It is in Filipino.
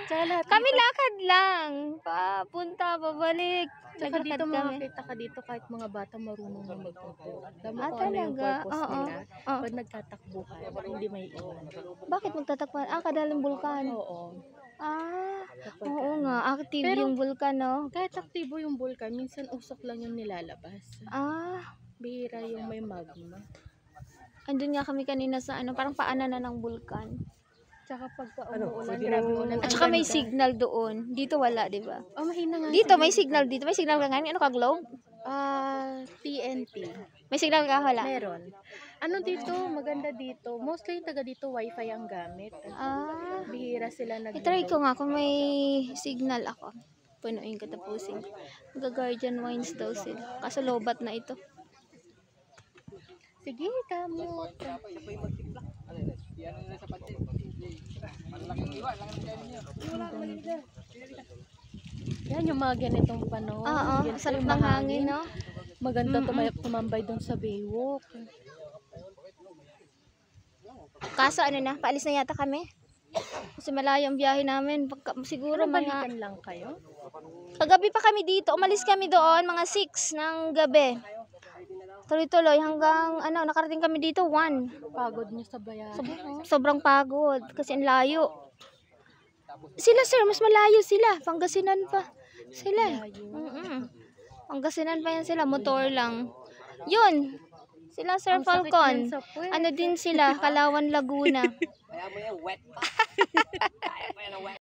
Tsaka lahat Kami dito, lakad lang. Papunta, babalik. tsaka dito Naglakad kami. makakita ka dito kahit mga bata marunong na magtuturo. Alam mo Ah, kung ano yung talaga? purpose Oo. nila? Oh. Pag nagtatakbuhan, hindi may iwan. Bakit magtatakpan? Ah, kadalang bulkan. Oo. Ah, Kapag oo nga. Active Pero, yung bulkan, no? kahit aktibo yung vulkan, minsan usok lang yung nilalabas. Ah, Bihira yung may magma. andun nga kami kanina sa ano, parang paanan na ng bulkan. Tsaka pagka umuulan, grabe ulan. At Ang saka may ganda. signal doon. Dito wala, di ba? Oh, mahina nga Dito, siya may signal dito. May signal ka nga. Ano ka, Globe? TNT. May signal ka, wala? Meron. Ano dito, maganda dito. Mostly yung taga dito, wifi ang gamit. Ah, Bihira sila itry ko nag-load. nga kung may signal ako. Punuin ko, tapusin. Mag-guardian wines daw sila. Kaso lobat na ito. Sige, kamot. Yan yung mga ganitong panahon. Oo, Ganito sarap yung ng hangin, no? Maganda tumambay doon sa Baywalk. Kaso ano na, paalis na yata kami. Kasi malayo ang biyahe namin. Siguro mga Balikan lang kayo. kagabi pa kami dito. Umalis kami doon mga 6 ng gabi. Tuloy-tuloy hanggang ano, nakarating kami dito 1. Pagod niyo sa bayan. Sobrang pagod kasi ang layo. Sila sir, mas malayo sila. Pangasinan pa. Sila. Pangasinan pa yan sila, motor lang. Yun. Sila Sir Ang sakit Falcon. yan sa puwet. Ano din sila, Kalawan, Laguna.